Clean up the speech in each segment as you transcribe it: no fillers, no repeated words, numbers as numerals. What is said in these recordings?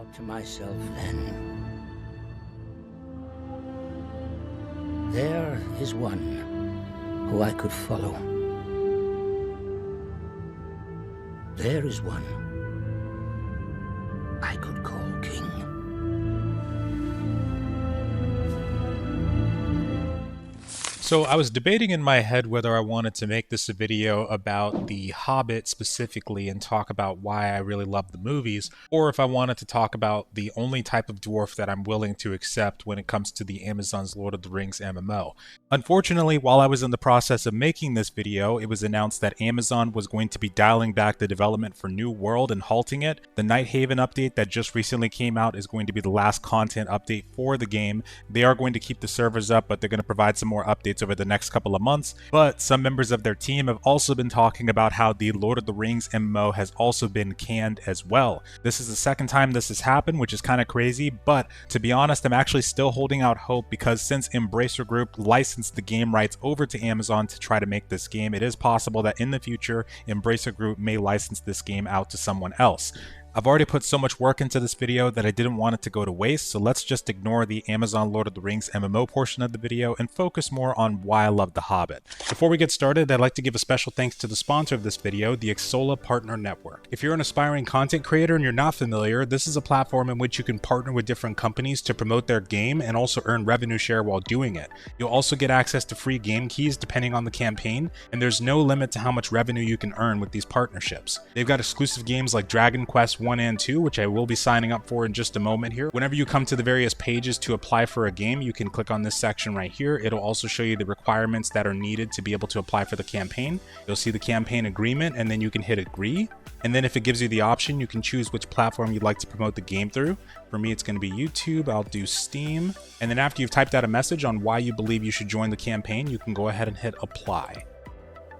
thought to myself then, there is one who I could follow. There is one I could call king. So I was debating in my head whether I wanted to make this a video about the Hobbit specifically and talk about why I really love the movies, or if I wanted to talk about the only type of dwarf that I'm willing to accept when it comes to the Amazon's Lord of the Rings MMO. Unfortunately, while I was in the process of making this video, it was announced that Amazon was going to be dialing back the development for New World and halting it. The Nighthaven update that just recently came out is going to be the last content update for the game. They are going to keep the servers up, but they're going to provide some more updates over the next couple of months. But some members of their team have also been talking about how the Lord of the Rings MMO has also been canned as well. This is the second time this has happened, which is kind of crazy, but to be honest, I'm actually still holding out hope because since Embracer Group licensed the game rights over to Amazon to try to make this game, it is possible that in the future, Embracer Group may license this game out to someone else. I've already put so much work into this video that I didn't want it to go to waste, so let's just ignore the Amazon Lord of the Rings MMO portion of the video and focus more on why I love The Hobbit. Before we get started, I'd like to give a special thanks to the sponsor of this video, the Xsolla Partner Network. If you're an aspiring content creator and you're not familiar, this is a platform in which you can partner with different companies to promote their game and also earn revenue share while doing it. You'll also get access to free game keys depending on the campaign, and there's no limit to how much revenue you can earn with these partnerships. They've got exclusive games like Dragon Quest 1 and 2, which I will be signing up for in just a moment here. Whenever you come to the various pages to apply for a game, you can click on this section right here. It'll also show you the requirements that are needed to be able to apply for the campaign. You'll see the campaign agreement, and then you can hit agree. And then if it gives you the option, you can choose which platform you'd like to promote the game through. For me, it's going to be YouTube. I'll do Steam. And then after you've typed out a message on why you believe you should join the campaign, you can go ahead and hit apply.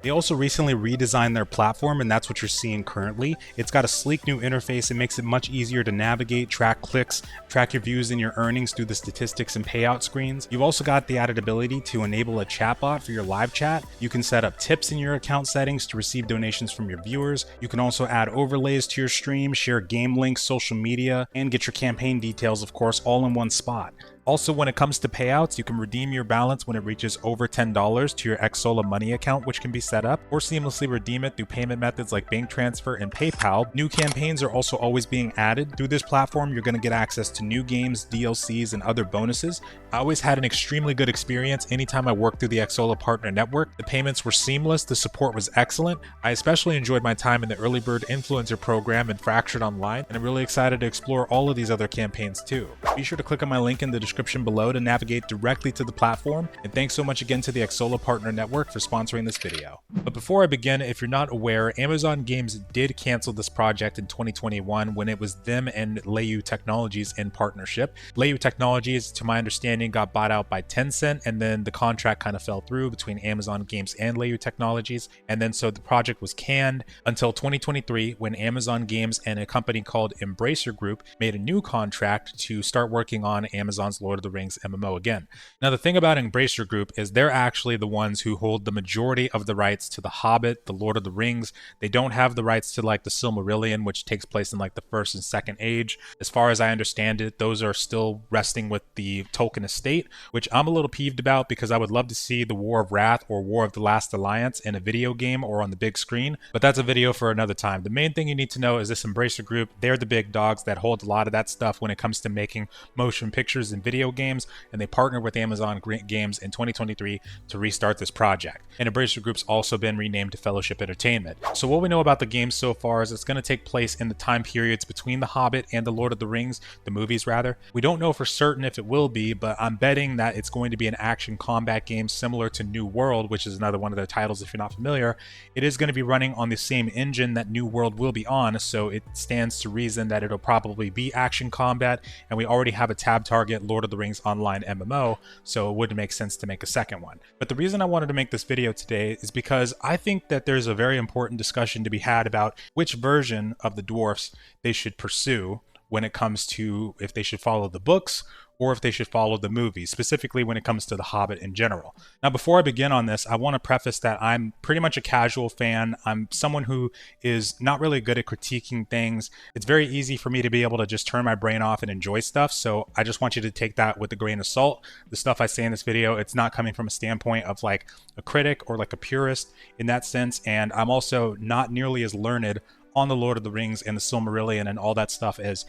They also recently redesigned their platform, and that's what you're seeing currently. It's got a sleek new interface. It makes it much easier to navigate, track clicks, track your views and your earnings through the statistics and payout screens. You've also got the added ability to enable a chatbot for your live chat. You can set up tips in your account settings to receive donations from your viewers. You can also add overlays to your stream, share game links, social media, and get your campaign details, of course, all in one spot. Also, when it comes to payouts, you can redeem your balance when it reaches over $10 to your Xsolla Money account, which can be set up, or seamlessly redeem it through payment methods like bank transfer and PayPal. New campaigns are also always being added. Through this platform, you're going to get access to new games, DLCs, and other bonuses. I always had an extremely good experience anytime I worked through the Xsolla Partner Network. The payments were seamless, the support was excellent. I especially enjoyed my time in the Early Bird Influencer program and Fractured Online, and I'm really excited to explore all of these other campaigns too. Be sure to click on my link in the description below to navigate directly to the platform, and thanks so much again to the Xsolla Partner Network for sponsoring this video. But before I begin, if you're not aware, Amazon Games did cancel this project in 2021 when it was them and Leyou Technologies in partnership. Leyou Technologies, to my understanding, got bought out by Tencent, and then the contract kind of fell through between Amazon Games and Leyou Technologies, and then so the project was canned until 2023 when Amazon Games and a company called Embracer Group made a new contract to start working on Amazon's Lord of the Rings MMO again. Now, the thing about Embracer Group is they're actually the ones who hold the majority of the rights to The Hobbit, The Lord of the Rings. They don't have the rights to like the Silmarillion, which takes place in like the First and Second Age. As far as I understand it, those are still resting with the Tolkien estate, which I'm a little peeved about because I would love to see the War of Wrath or War of the Last Alliance in a video game or on the big screen, but that's a video for another time. The main thing you need to know is this Embracer Group, they're the big dogs that hold a lot of that stuff when it comes to making motion pictures and video games, and they partnered with Amazon Games in 2023 to restart this project. And Embracer Group's also been renamed to Fellowship Entertainment. So what we know about the game so far is it's going to take place in the time periods between The Hobbit and The Lord of the Rings, the movies rather. We don't know for certain if it will be, but I'm betting that it's going to be an action combat game similar to New World, which is another one of their titles if you're not familiar. It is going to be running on the same engine that New World will be on, so it stands to reason that it'll probably be action combat, and we already have a tab target Lord of the Rings Online MMO, so it wouldn't make sense to make a second one. But the reason I wanted to make this video today is because I think that there's a very important discussion to be had about which version of the dwarfs they should pursue when it comes to if they should follow the books or if they should follow the movies, specifically when it comes to The Hobbit in general. Now, before I begin on this, I want to preface that I'm pretty much a casual fan. I'm someone who is not really good at critiquing things. It's very easy for me to be able to just turn my brain off and enjoy stuff, so I just want you to take that with a grain of salt. The stuff I say in this video, it's not coming from a standpoint of like a critic or like a purist in that sense, and I'm also not nearly as learned on the Lord of the Rings and the Silmarillion and all that stuff as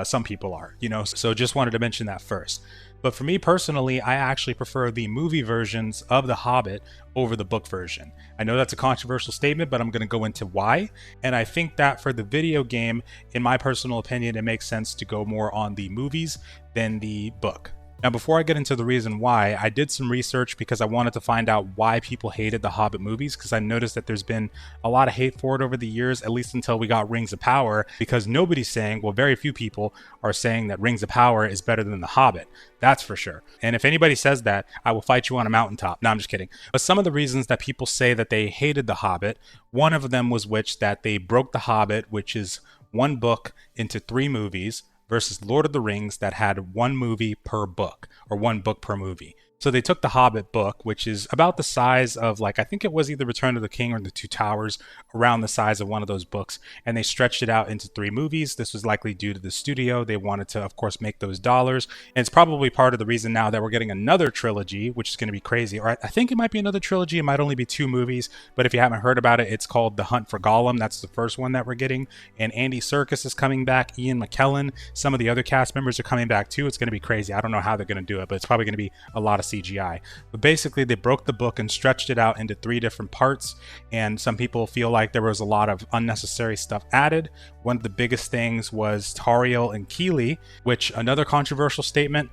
some people are, you know, so just wanted to mention that first. But for me personally, I actually prefer the movie versions of The Hobbit over the book version. I know that's a controversial statement, but I'm going to go into why. And I think that for the video game, in my personal opinion, it makes sense to go more on the movies than the book. Now, before I get into the reason why, I did some research because I wanted to find out why people hated the Hobbit movies, because I noticed that there's been a lot of hate for it over the years, at least until we got Rings of Power, because nobody's saying, well, very few people are saying that Rings of Power is better than The Hobbit. That's for sure. And if anybody says that, I will fight you on a mountaintop. No, I'm just kidding. But some of the reasons that people say that they hated The Hobbit, one of them was that they broke The Hobbit, which is one book, into 3 movies, versus Lord of the Rings that had 1 movie per book, or 1 book per movie. So they took the Hobbit book, which is about the size of, like, I think it was either Return of the King or The Two Towers, around the size of one of those books, and they stretched it out into 3 movies. This was likely due to the studio. They wanted to, of course, make those dollars, and it's probably part of the reason now that we're getting another trilogy, which is going to be crazy. Or I think it might be another trilogy. It might only be 2 movies, but if you haven't heard about it, it's called The Hunt for Gollum. That's the first one that we're getting, and Andy Serkis is coming back, Ian McKellen, some of the other cast members are coming back too. It's going to be crazy. I don't know how they're going to do it, but it's probably going to be a lot of CGI. But basically, they broke the book and stretched it out into 3 different parts, and some people feel like there was a lot of unnecessary stuff added. One of the biggest things was Tauriel and Kili, which, another controversial statement,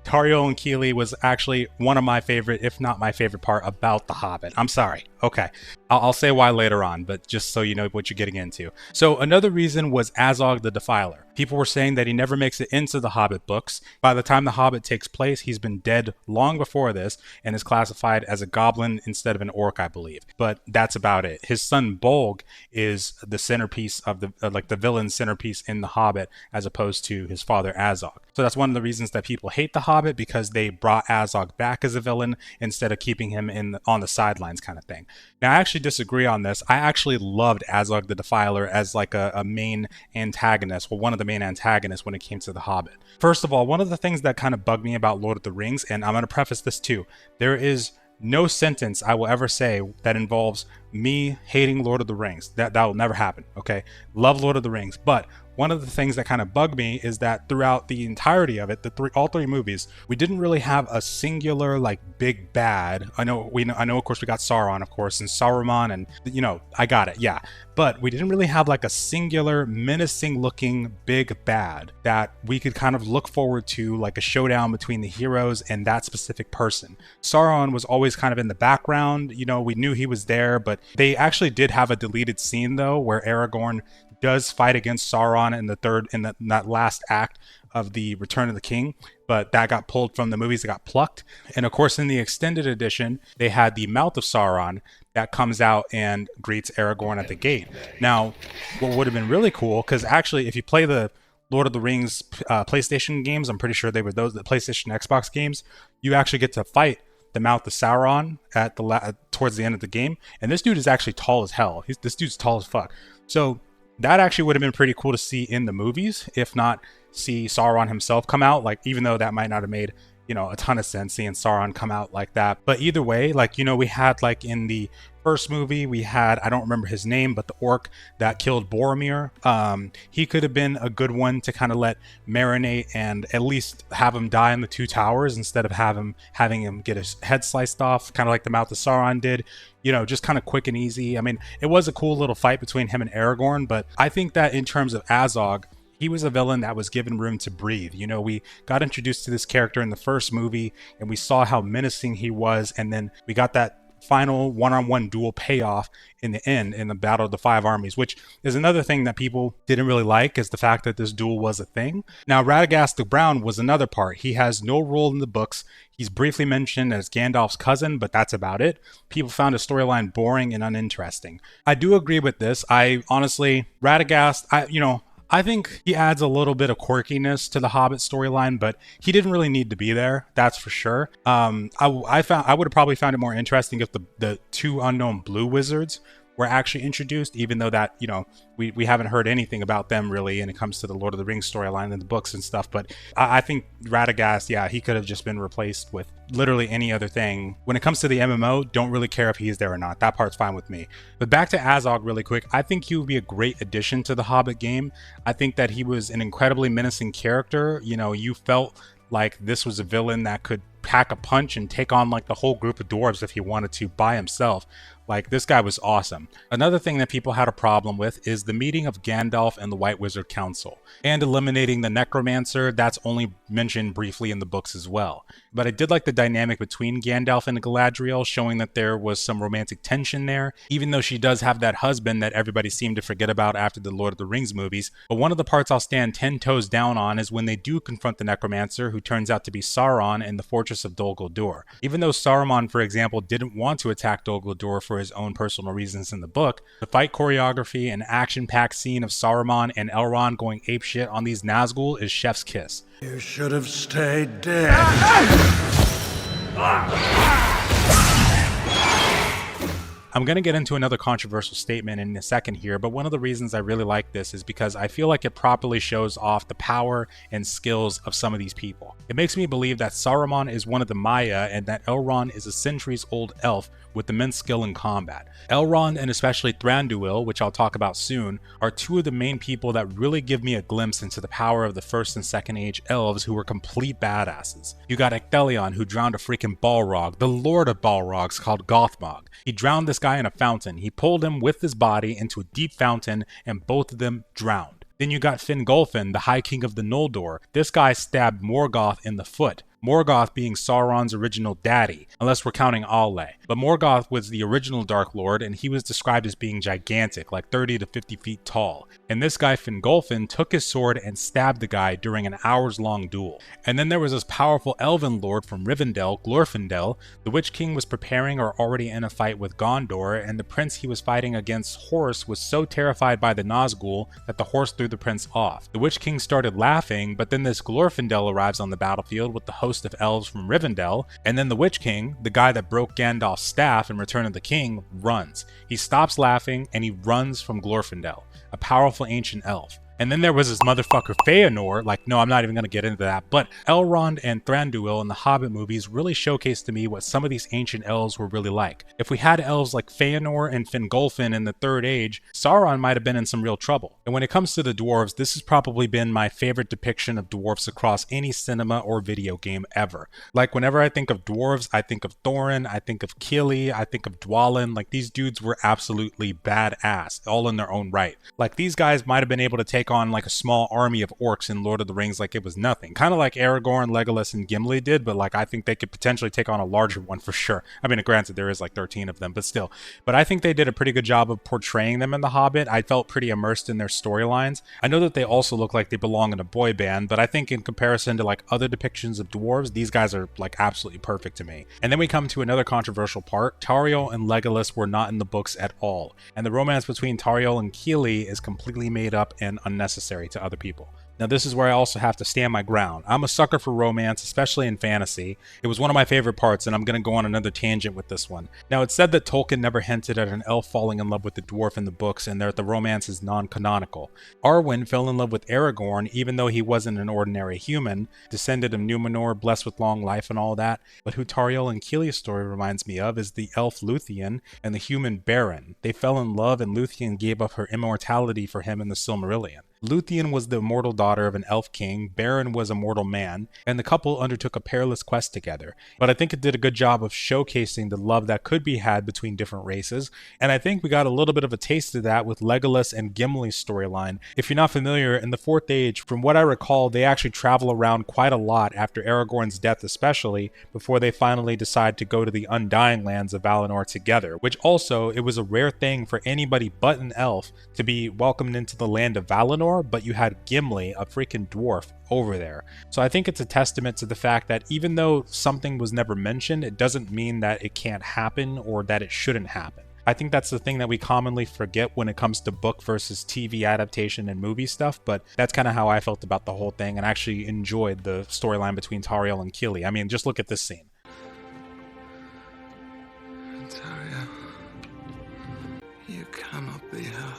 Tauriel and Kili was actually one of my favorite, if not my favorite part about The Hobbit. I'm sorry. Okay. I'll say why later on, but just so you know what you're getting into. So another reason was Azog the Defiler. People were saying that he never makes it into the Hobbit books. By the time the Hobbit takes place, he's been dead long before this and is classified as a goblin instead of an orc, I believe. But that's about it. His son Bolg is the centerpiece of the villain centerpiece in the Hobbit, as opposed to his father Azog. So that's one of the reasons that people hate the Hobbit, because they brought Azog back as a villain instead of keeping him on the sidelines kind of thing. Now, I actually disagree on this. I actually loved Azog the Defiler as like a main antagonist, well, one of the main antagonists when it came to The Hobbit. First of all, one of the things that kind of bugged me about Lord of the Rings, and I'm going to preface this too, there is no sentence I will ever say that involves me hating Lord of the Rings. That will never happen, okay? Love Lord of the Rings, but one of the things that kind of bugged me is that throughout the entirety of it, all 3 movies, we didn't really have a singular like big bad. I know of course we got Sauron, of course, and Saruman, and you know, I got it, yeah. But we didn't really have like a singular menacing looking big bad that we could kind of look forward to, like a showdown between the heroes and that specific person. Sauron was always kind of in the background, you know, we knew he was there, but they actually did have a deleted scene though, where Aragorn does fight against Sauron in that last act of the Return of the King, but that got pulled from the movies. It got plucked. And of course, in the extended edition, they had the Mouth of Sauron that comes out and greets Aragorn at the gate. Now, what would have been really cool, because actually, if you play the Lord of the Rings PlayStation games, I'm pretty sure they were the PlayStation Xbox games, you actually get to fight the Mouth of Sauron at towards the end of the game. And this dude is actually tall as hell. This dude's tall as fuck. So that actually would have been pretty cool to see in the movies, if not see Sauron himself come out, like, even though that might not have made, you know, a ton of sense seeing Sauron come out like that. But either way, like, you know, we had like in the first movie, we had, I don't remember his name, but the orc that killed Boromir. He could have been a good one to kind of let marinate and at least have him die in the Two Towers instead of having him get his head sliced off, kind of like the Mouth of Sauron did. You know, just kind of quick and easy. I mean, it was a cool little fight between him and Aragorn, but I think that in terms of Azog, he was a villain that was given room to breathe. You know, we got introduced to this character in the first movie and we saw how menacing he was, and then we got that final one-on-one duel payoff in the end in the Battle of the Five Armies, which is another thing that people didn't really like, is the fact that this duel was a thing. Now, Radaghast the Brown was another part. He has no role in the books. He's briefly mentioned as Gandalf's cousin, but that's about it. People found his storyline boring and uninteresting. I do agree with this. I honestly, Radaghast, I think he adds a little bit of quirkiness to the Hobbit storyline, but he didn't really need to be there, that's for sure. I would have probably found it more interesting if the two unknown blue wizards were actually introduced, even though that, you know, we haven't heard anything about them really when it comes to the Lord of the Rings storyline in the books and stuff. But I think Radaghast, yeah, he could have just been replaced with literally any other thing. When it comes to the MMO, don't really care if he's there or not. That part's fine with me. But back to Azog really quick, I think he would be a great addition to the Hobbit game. I think that he was an incredibly menacing character. You know, you felt like this was a villain that could pack a punch and take on like the whole group of dwarves if he wanted to by himself. Like, this guy was awesome. Another thing that people had a problem with is the meeting of Gandalf and the White Wizard Council, and eliminating the Necromancer. That's only mentioned briefly in the books as well. But I did like the dynamic between Gandalf and Galadriel, showing that there was some romantic tension there, even though she does have that husband that everybody seemed to forget about after the Lord of the Rings movies. But one of the parts I'll stand 10 toes down on is when they do confront the Necromancer, who turns out to be Sauron in the fortress of Dol Guldur. Even though Saruman, for example, didn't want to attack Dol Guldur for his own personal reasons in the book, the fight choreography and action-packed scene of Saruman and Elrond going apeshit on these Nazgul is chef's kiss. You should have stayed dead. I'm going to get into another controversial statement in a second here, but one of the reasons I really like this is because I feel like it properly shows off the power and skills of some of these people. It makes me believe that Saruman is one of the Maya and that Elrond is a centuries-old elf with immense skill in combat. Elrond and especially Thranduil, which I'll talk about soon, are two of the main people that really give me a glimpse into the power of the First and Second Age elves who were complete badasses. You got Ecthelion, who drowned a freaking Balrog, the Lord of Balrogs called Gothmog. He drowned this guy in a fountain. He pulled him with his body into a deep fountain and both of them drowned. Then you got Fingolfin, the High King of the Noldor. This guy stabbed Morgoth in the foot. Morgoth being Sauron's original daddy, unless we're counting Alle. But Morgoth was the original Dark Lord, and he was described as being gigantic, like 30 to 50 feet tall. And this guy Fingolfin took his sword and stabbed the guy during an hours-long duel. And then there was this powerful elven lord from Rivendell, Glorfindel. The Witch King was preparing or already in a fight with Gondor, and the prince he was fighting against, Horse, was so terrified by the Nazgul that the horse threw the prince off. The Witch King started laughing, but then this Glorfindel arrives on the battlefield with the host of elves from Rivendell, and then the Witch King, the guy that broke Gandalf's staff in Return of the King, runs. He stops laughing and he runs from Glorfindel, a powerful ancient elf. And then there was this motherfucker Feanor, like, no, I'm not even going to get into that, but Elrond and Thranduil in the Hobbit movies really showcased to me what some of these ancient elves were really like. If we had elves like Feanor and Fingolfin in the Third Age, Sauron might have been in some real trouble. And when it comes to the dwarves, this has probably been my favorite depiction of dwarves across any cinema or video game ever. Like, whenever I think of dwarves, I think of Thorin, I think of Kili, I think of Dwalin. Like, these dudes were absolutely badass, all in their own right. Like, these guys might have been able to take on like a small army of orcs in Lord of the Rings like it was nothing. Kind of like Aragorn, Legolas, and Gimli did, but like I think they could potentially take on a larger one for sure. I mean, granted, there is like 13 of them, but still. But I think they did a pretty good job of portraying them in The Hobbit. I felt pretty immersed in their storylines. I know that they also look like they belong in a boy band, but I think in comparison to like other depictions of dwarves, these guys are like absolutely perfect to me. And then we come to another controversial part. Tauriel and Legolas were not in the books at all, and the romance between Tauriel and Kili is completely made up and unnecessary to other people. Now this is where I also have to stand my ground. I'm a sucker for romance, especially in fantasy. It was one of my favorite parts, and I'm going to go on another tangent with this one. Now it's said that Tolkien never hinted at an elf falling in love with the dwarf in the books, and that the romance is non-canonical. Arwen fell in love with Aragorn even though he wasn't an ordinary human, descended of Numenor, blessed with long life and all that. But who Tauriel and Kili's story reminds me of is the elf Luthien and the human Beren. They fell in love, and Luthien gave up her immortality for him in the Silmarillion. Luthien was the immortal daughter of an elf king, Beren was a mortal man, and the couple undertook a perilous quest together. But I think it did a good job of showcasing the love that could be had between different races, and I think we got a little bit of a taste of that with Legolas and Gimli's storyline. If you're not familiar, in the Fourth Age, from what I recall, they actually travel around quite a lot after Aragorn's death especially, before they finally decide to go to the Undying Lands of Valinor together, which also, it was a rare thing for anybody but an elf to be welcomed into the land of Valinor, but you had Gimli, a freaking dwarf, over there. So I think it's a testament to the fact that even though something was never mentioned, it doesn't mean that it can't happen or that it shouldn't happen. I think that's the thing that we commonly forget when it comes to book versus TV adaptation and movie stuff, but that's kind of how I felt about the whole thing, and actually enjoyed the storyline between Tauriel and Kili. I mean, just look at this scene. Tauriel, you cannot be her.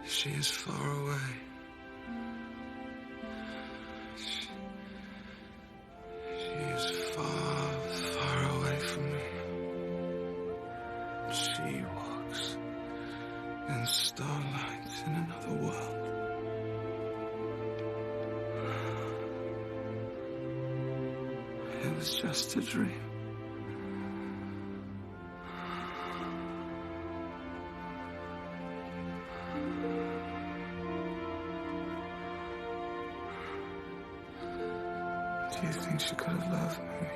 She is far away. She is far, far away from me. She walks in starlight in another world. It was just a dream. Do you think she could have loved me?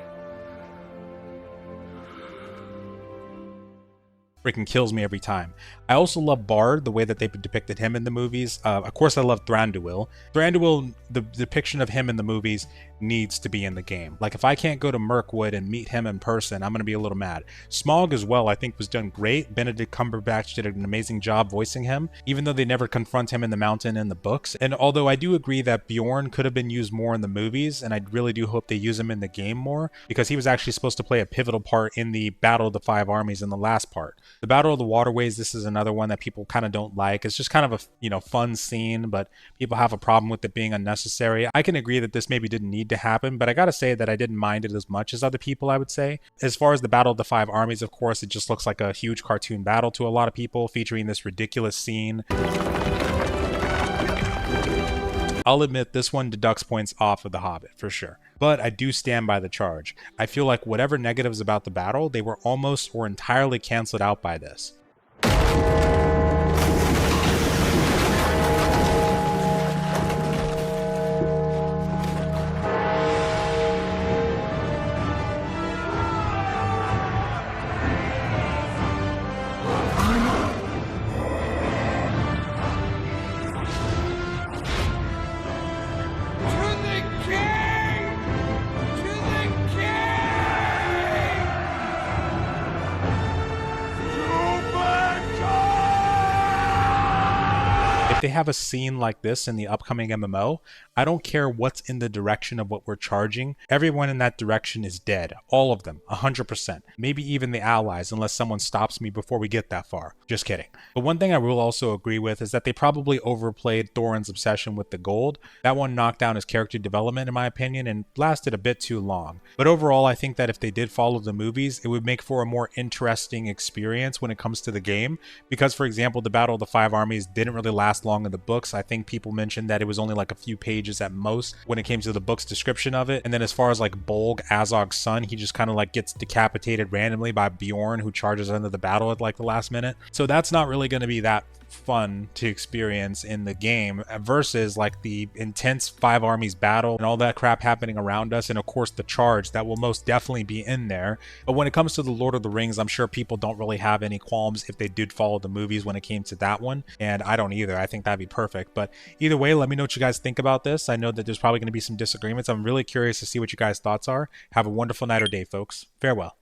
Freaking kills me every time. I also love Bard, the way that they've depicted him in the movies. Of course, I love Thranduil. Thranduil, the depiction of him in the movies needs to be in the game. Like, if I can't go to Mirkwood and meet him in person, I'm going to be a little mad. Smaug as well, I think, was done great. Benedict Cumberbatch did an amazing job voicing him, even though they never confront him in the mountain in the books. And although I do agree that Bjorn could have been used more in the movies, and I really do hope they use him in the game more, because he was actually supposed to play a pivotal part in the Battle of the Five Armies in the last part. The Battle of the Waterways, this is another one that people kind of don't like. It's just kind of a, fun scene, but people have a problem with it being unnecessary. I can agree that this maybe didn't need to happen, but I gotta say that I didn't mind it as much as other people, I would say. As far as the Battle of the Five Armies, of course, it just looks like a huge cartoon battle to a lot of people, featuring this ridiculous scene. I'll admit this one deducts points off of The Hobbit, for sure. But I do stand by the charge. I feel like whatever negatives about the battle, they were almost or entirely canceled out by this. If they have a scene like this in the upcoming MMO, I don't care what's in the direction of what we're charging. Everyone in that direction is dead. All of them, 100%. Maybe even the allies, unless someone stops me before we get that far. Just kidding. But one thing I will also agree with is that they probably overplayed Thorin's obsession with the gold. That one knocked down his character development, in my opinion, and lasted a bit too long. But overall, I think that if they did follow the movies, it would make for a more interesting experience when it comes to the game. Because, for example, the Battle of the Five Armies didn't really last long in the books. I think people mentioned that it was only like a few pages at most when it came to the book's description of it. And then as far as like Bolg, Azog's son, he just kind of like gets decapitated randomly by Bjorn, who charges into the battle at like the last minute. So that's not really going to be that fun to experience in the game versus like the intense Five Armies battle and all that crap happening around us, and of course the charge that will most definitely be in there. But when it comes to the Lord of the Rings, I'm sure people don't really have any qualms if they did follow the movies when it came to that one, and I don't either. I think that'd be perfect. But either way, let me know what you guys think about this. I know that there's probably going to be some disagreements. I'm really curious to see what you guys' thoughts are. Have a wonderful night or day, folks. Farewell.